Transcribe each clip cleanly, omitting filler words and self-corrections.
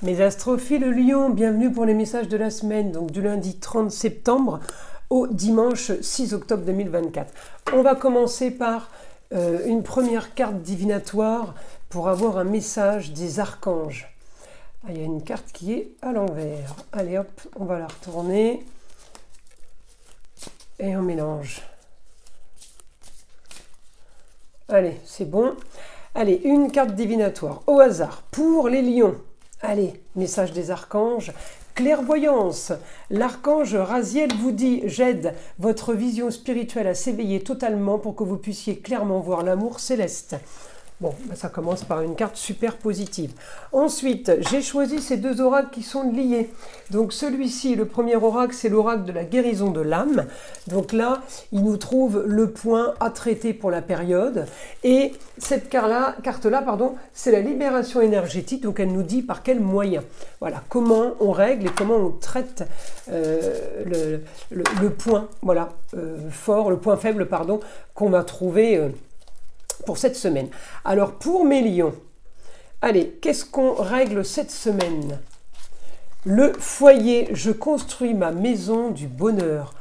Mes astrophiles Lion, bienvenue pour les messages de la semaine, donc du lundi 30 septembre au dimanche 6 octobre 2024. On va commencer par une première carte divinatoire pour avoir un message des archanges. Ah, il y a une carte qui est à l'envers. Allez hop, on va la retourner et on mélange. Allez, c'est bon. Allez, une carte divinatoire au hasard pour les lions. Allez, message des archanges. Clairvoyance. L'archange Raziel vous dit « J'aide votre vision spirituelle à s'éveiller totalement pour que vous puissiez clairement voir l'amour céleste ». Bon, ça commence par une carte super positive. Ensuite, j'ai choisi ces deux oracles qui sont liés. Donc celui-ci, le premier oracle, c'est l'oracle de la guérison de l'âme. Donc là, il nous trouve le point à traiter pour la période. Et cette carte-là, c'est la libération énergétique. Donc elle nous dit par quels moyens. Voilà, comment on règle et comment on traite le point fort, le point faible, qu'on va trouver pour cette semaine. Alors pour mes lions, allez, qu'est-ce qu'on règle cette semaine? Le foyer, je construis ma maison du bonheur.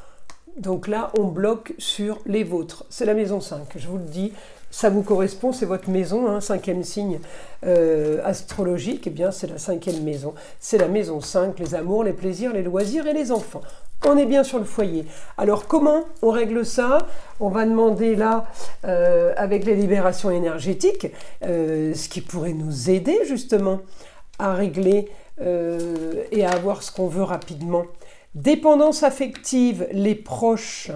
Donc là, on bloque sur les vôtres. C'est la maison 5, je vous le dis. Ça vous correspond, c'est votre maison, hein, 5e signe astrologique. Eh bien, c'est la 5e maison. C'est la maison 5, les amours, les plaisirs, les loisirs et les enfants. On est bien sur le foyer. Alors, comment on règle ça? On va demander là, avec les libérations énergétiques, ce qui pourrait nous aider justement à régler et à avoir ce qu'on veut rapidement. Dépendance affective, les proches.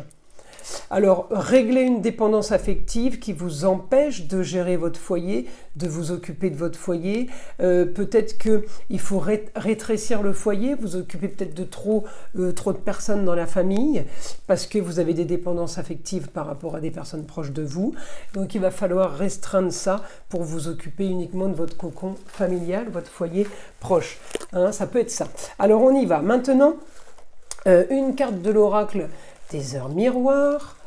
Alors, régler une dépendance affective qui vous empêche de gérer votre foyer, de vous occuper de votre foyer. Peut-être qu'il faut rétrécir le foyer, vous occupez peut-être de trop de personnes dans la famille, parce que vous avez des dépendances affectives par rapport à des personnes proches de vous. Donc, il va falloir restreindre ça pour vous occuper uniquement de votre cocon familial, votre foyer proche. Hein, ça peut être ça. Alors, on y va. Maintenant, une carte de l'oracle des heures miroirs.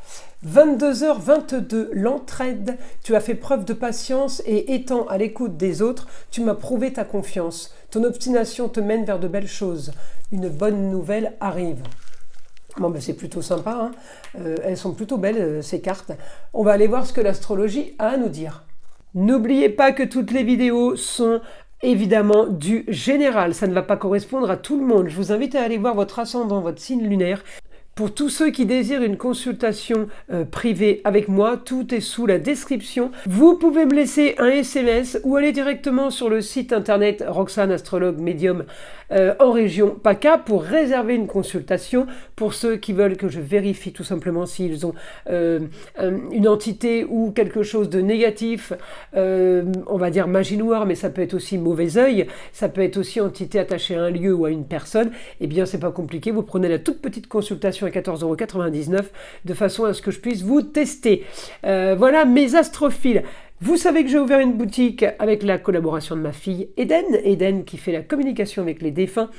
22h22, l'entraide. Tu as fait preuve de patience et étant à l'écoute des autres, tu m'as prouvé ta confiance. Ton obstination te mène vers de belles choses. Une bonne nouvelle arrive. Bon, ben c'est plutôt sympa, hein. Elles sont plutôt belles, ces cartes. On va aller voir ce que l'astrologie a à nous dire. N'oubliez pas que toutes les vidéos sont évidemment du général. Ça ne va pas correspondre à tout le monde. Je vous invite à aller voir votre ascendant, votre signe lunaire. Pour tous ceux qui désirent une consultation privée avec moi, tout est sous la description. Vous pouvez me laisser un SMS ou aller directement sur le site internet Roxane Astrologue Médium en région PACA pour réserver une consultation. Pour ceux qui veulent que je vérifie tout simplement s'ils ont une entité ou quelque chose de négatif, on va dire magie noire, mais ça peut être aussi mauvais œil, ça peut être aussi entité attachée à un lieu ou à une personne. Eh bien, c'est pas compliqué, vous prenez la toute petite consultation à 14,99 € de façon à ce que je puisse vous tester. Voilà mes astrophiles. Vous savez que j'ai ouvert une boutique avec la collaboration de ma fille Eden qui fait la communication avec les défunts,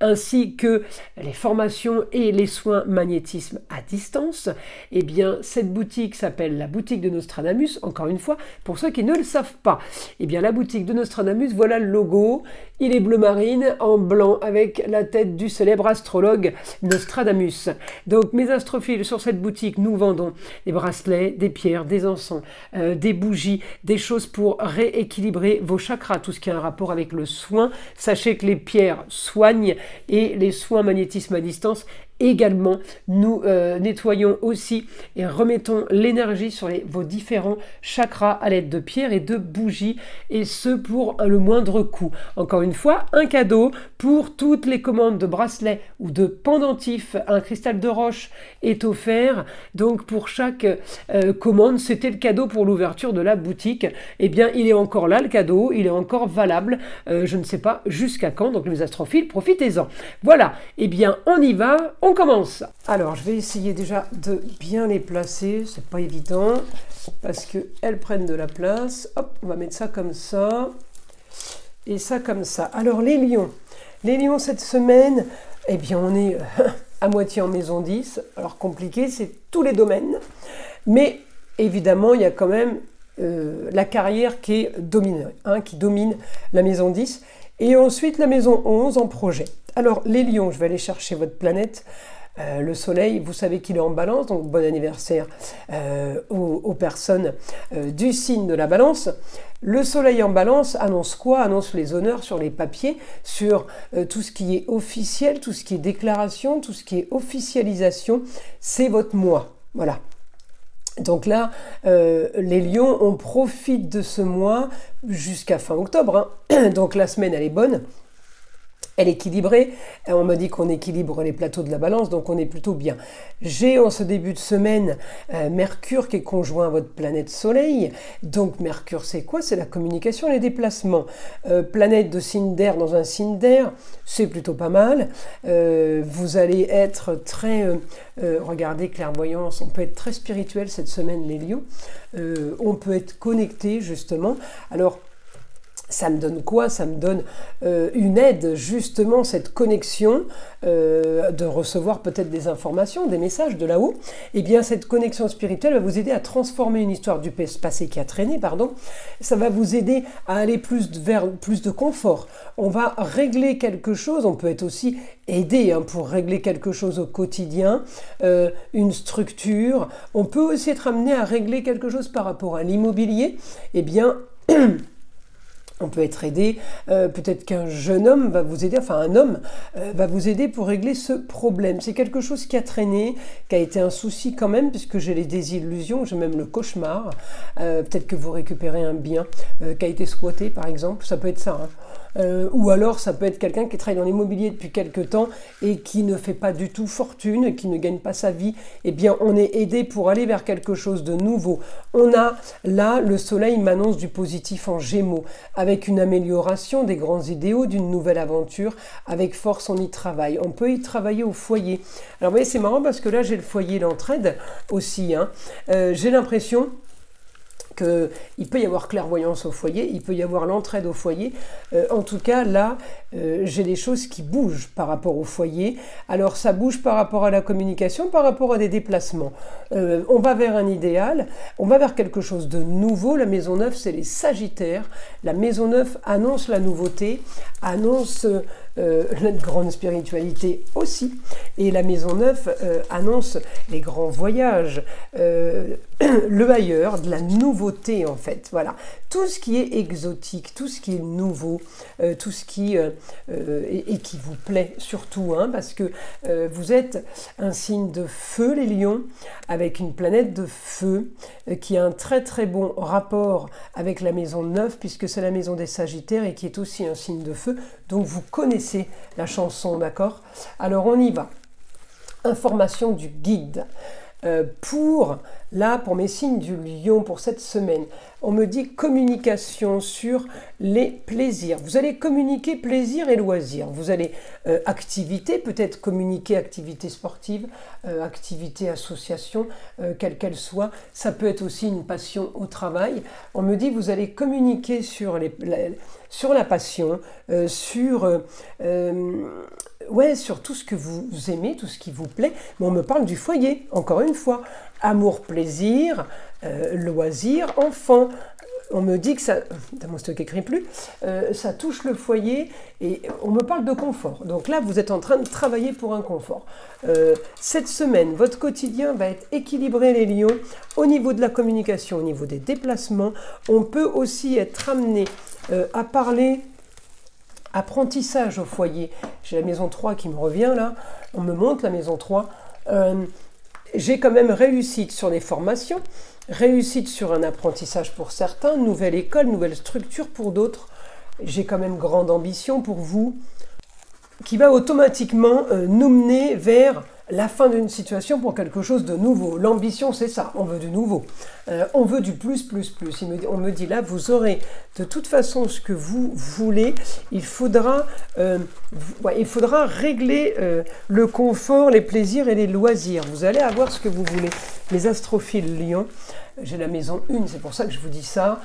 ainsi que les formations et les soins magnétisme à distance. Eh bien, cette boutique s'appelle la boutique de Nostradamus, encore une fois, pour ceux qui ne le savent pas. Eh bien, la boutique de Nostradamus, voilà le logo. Il est bleu marine en blanc avec la tête du célèbre astrologue Nostradamus. Donc, mes astrophiles, sur cette boutique, nous vendons des bracelets, des pierres, des encens, des bougies, des choses pour rééquilibrer vos chakras, tout ce qui a un rapport avec le soin. Sachez que les pierres soignent et les soins magnétisme à distance également. Nous nettoyons aussi et remettons l'énergie sur vos différents chakras à l'aide de pierres et de bougies, et ce pour le moindre coût. Encore une fois, un cadeau pour toutes les commandes de bracelets ou de pendentifs. Un cristal de roche est offert. Donc pour chaque commande, c'était le cadeau pour l'ouverture de la boutique. Eh bien, il est encore là, le cadeau, il est encore valable. Je ne sais pas jusqu'à quand. Donc les astrophiles, profitez-en. Voilà, eh bien, on y va. On commence. Alors, je vais essayer déjà de bien les placer. C'est pas évident parce qu'elles prennent de la place. Hop, on va mettre ça comme ça et ça comme ça. Alors, les lions. Les lions, cette semaine, eh bien, on est à moitié en maison 10. Alors, compliqué, c'est tous les domaines. Mais, évidemment, il y a quand même la carrière qui est dominée, qui domine la maison 10. Et ensuite, la maison 11 en projet. Alors, les lions, je vais aller chercher votre planète. Le soleil, vous savez qu'il est en balance, donc bon anniversaire aux personnes du signe de la balance. Le soleil en balance annonce quoi? Annonce les honneurs sur les papiers, sur tout ce qui est officiel, tout ce qui est déclaration, tout ce qui est officialisation. C'est votre mois. Voilà. Donc là, les lions, on profite de ce mois jusqu'à fin octobre. Hein. Donc la semaine, elle est bonne. Elle est équilibrée, on m'a dit qu'on équilibre les plateaux de la balance, donc on est plutôt bien. J'ai en ce début de semaine Mercure qui est conjoint à votre planète Soleil. Donc Mercure c'est quoi? C'est la communication et les déplacements. Planète de signe d'air dans un signe d'air, c'est plutôt pas mal. Vous allez être très... regardez, clairvoyance, on peut être très spirituel cette semaine les lions. On peut être connecté justement. Alors, ça me donne quoi? Ça me donne une aide, justement, cette connexion, de recevoir peut-être des informations, des messages de là-haut. Eh bien, cette connexion spirituelle va vous aider à transformer une histoire du passé qui a traîné, pardon. Ça va vous aider à aller vers plus de confort. On va régler quelque chose, on peut être aussi aidé pour régler quelque chose au quotidien, une structure. On peut aussi être amené à régler quelque chose par rapport à l'immobilier. Eh bien... On peut être aidé, peut-être qu'un jeune homme va vous aider, enfin un homme va vous aider pour régler ce problème. C'est quelque chose qui a traîné, qui a été un souci quand même, puisque j'ai les désillusions, j'ai même le cauchemar. Peut-être que vous récupérez un bien qui a été squatté par exemple, ça peut être ça. Ou alors ça peut être quelqu'un qui travaille dans l'immobilier depuis quelques temps et qui ne fait pas du tout fortune, qui ne gagne pas sa vie. Eh bien on est aidé pour aller vers quelque chose de nouveau. On a là, le soleil m'annonce du positif en Gémeaux, avec une amélioration des grands idéaux, d'une nouvelle aventure. Avec force on y travaille. On peut y travailler au foyer. Alors vous voyez, c'est marrant parce que là j'ai le foyer d'entraide aussi. J'ai l'impression qu'il peut y avoir clairvoyance au foyer, il peut y avoir l'entraide au foyer. En tout cas, là, j'ai des choses qui bougent par rapport au foyer. Alors, ça bouge par rapport à la communication, par rapport à des déplacements. On va vers un idéal, on va vers quelque chose de nouveau. La maison 9, c'est les Sagittaires. La maison 9 annonce la nouveauté, annonce la grande spiritualité aussi. Et la maison 9 annonce les grands voyages, le ailleurs, de la nouveauté en fait. Voilà. Tout ce qui est exotique, tout ce qui est nouveau, tout ce qui et qui vous plaît surtout, parce que vous êtes un signe de feu, les lions, avec une planète de feu qui a un très très bon rapport avec la maison 9, puisque c'est la maison des Sagittaires et qui est aussi un signe de feu. Donc vous connaissez la chanson, d'accord? Alors on y va. Information du guide. Pour mes signes du lion, pour cette semaine, on me dit communication sur les plaisirs. Vous allez communiquer plaisir et loisirs. Vous allez activité, peut-être communiquer activité sportive, activité association, quelle qu'elle soit. Ça peut être aussi une passion au travail. On me dit vous allez communiquer sur la passion, sur tout ce que vous aimez, tout ce qui vous plaît. Mais on me parle du foyer, encore une fois. Amour, plaisir, loisir, enfant. On me dit que ça, dans mon stock écrit plus, ça touche le foyer et on me parle de confort. Donc là, vous êtes en train de travailler pour un confort. Cette semaine, votre quotidien va être équilibré, les lions, au niveau de la communication, au niveau des déplacements. On peut aussi être amené à parler apprentissage au foyer. J'ai la maison 3 qui me revient là. On me montre la maison 3. J'ai quand même réussite sur les formations, réussite sur un apprentissage pour certains, nouvelle école, nouvelle structure pour d'autres. J'ai quand même grande ambition pour vous, qui va automatiquement nous mener vers la fin d'une situation pour quelque chose de nouveau. L'ambition, c'est ça, on veut du nouveau. On veut du plus, plus, plus. On me dit là, vous aurez de toute façon ce que vous voulez. Il faudra régler le confort, les plaisirs et les loisirs. Vous allez avoir ce que vous voulez. Les astrophiles lions, j'ai la maison 1, c'est pour ça que je vous dis ça.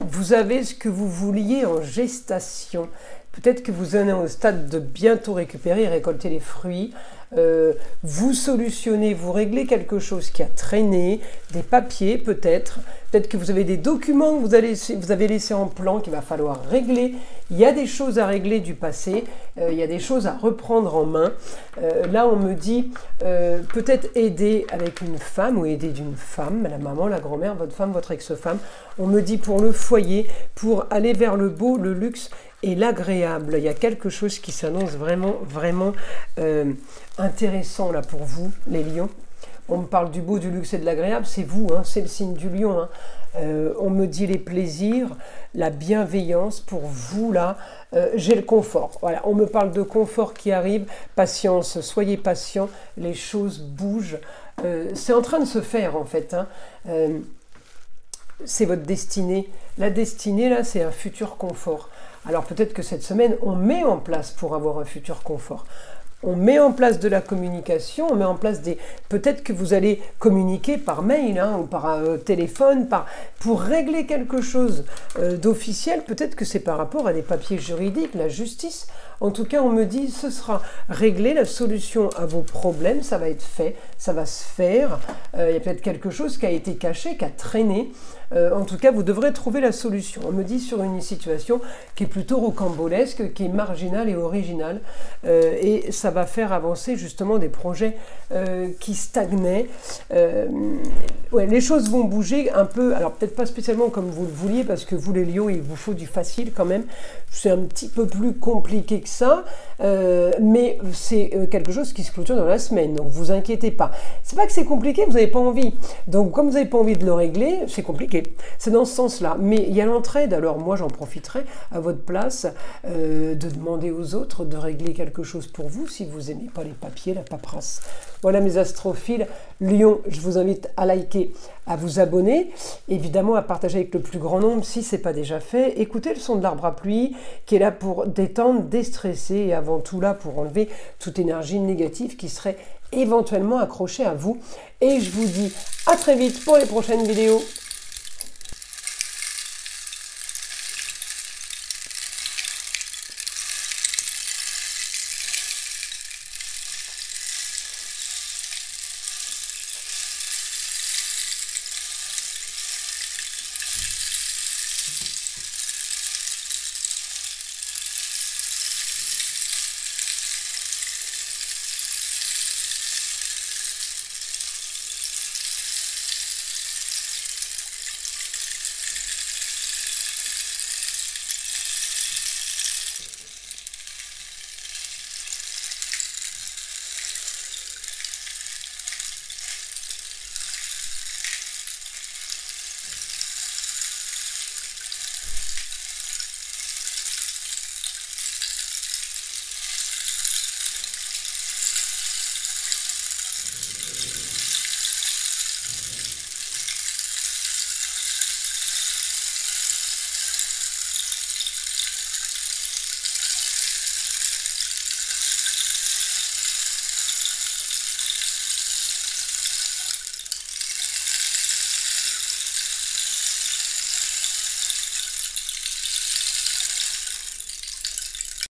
Vous avez ce que vous vouliez en gestation. Peut-être que vous en êtes au stade de bientôt récupérer et récolter les fruits. vous solutionnez, vous réglez quelque chose qui a traîné, des papiers peut-être que vous avez des documents que vous avez laissés en plan qu'il va falloir régler. Il y a des choses à régler du passé, il y a des choses à reprendre en main. Là, on me dit peut-être aider avec une femme ou aider d'une femme, la maman, la grand-mère, votre femme, votre ex-femme. On me dit pour le foyer, pour aller vers le beau, le luxe et l'agréable. Il y a quelque chose qui s'annonce vraiment, vraiment intéressant là pour vous, les lions. On me parle du beau, du luxe et de l'agréable, c'est vous, hein, c'est le signe du lion. Hein. On me dit les plaisirs, la bienveillance pour vous là. J'ai le confort. Voilà, on me parle de confort qui arrive. Patience, soyez patient, les choses bougent. C'est en train de se faire en fait. Hein. C'est votre destinée. La destinée là, c'est un futur confort. Alors peut-être que cette semaine, on met en place pour avoir un futur confort. On met en place de la communication, on met en place des... Peut-être que vous allez communiquer par mail hein, ou par téléphone, pour régler quelque chose d'officiel. Peut-être que c'est par rapport à des papiers juridiques, la justice. En tout cas, on me dit ce sera réglé, la solution à vos problèmes, ça va être fait, ça va se faire. Il y a peut-être quelque chose qui a été caché, qui a traîné. En tout cas, vous devrez trouver la solution. On me dit sur une situation qui est plutôt rocambolesque, qui est marginale et originale. Et ça va faire avancer justement des projets qui stagnaient. Ouais, les choses vont bouger un peu, alors peut-être pas spécialement comme vous le vouliez, parce que vous les lions, il vous faut du facile quand même. C'est un petit peu plus compliqué que ça, mais c'est quelque chose qui se clôture dans la semaine, donc vous inquiétez pas. C'est pas que c'est compliqué, vous n'avez pas envie. Donc comme vous n'avez pas envie de le régler, c'est compliqué. C'est dans ce sens-là. Mais il y a l'entraide, alors moi j'en profiterai à votre place de demander aux autres de régler quelque chose pour vous si vous n'aimez pas les papiers, la paperasse. Voilà mes astrophiles. Lion, je vous invite à liker, à vous abonner, évidemment à partager avec le plus grand nombre si ce n'est pas déjà fait. Écoutez le son de l'arbre à pluie qui est là pour détendre, déstresser et avant tout là pour enlever toute énergie négative qui serait éventuellement accrochée à vous. Et je vous dis à très vite pour les prochaines vidéos.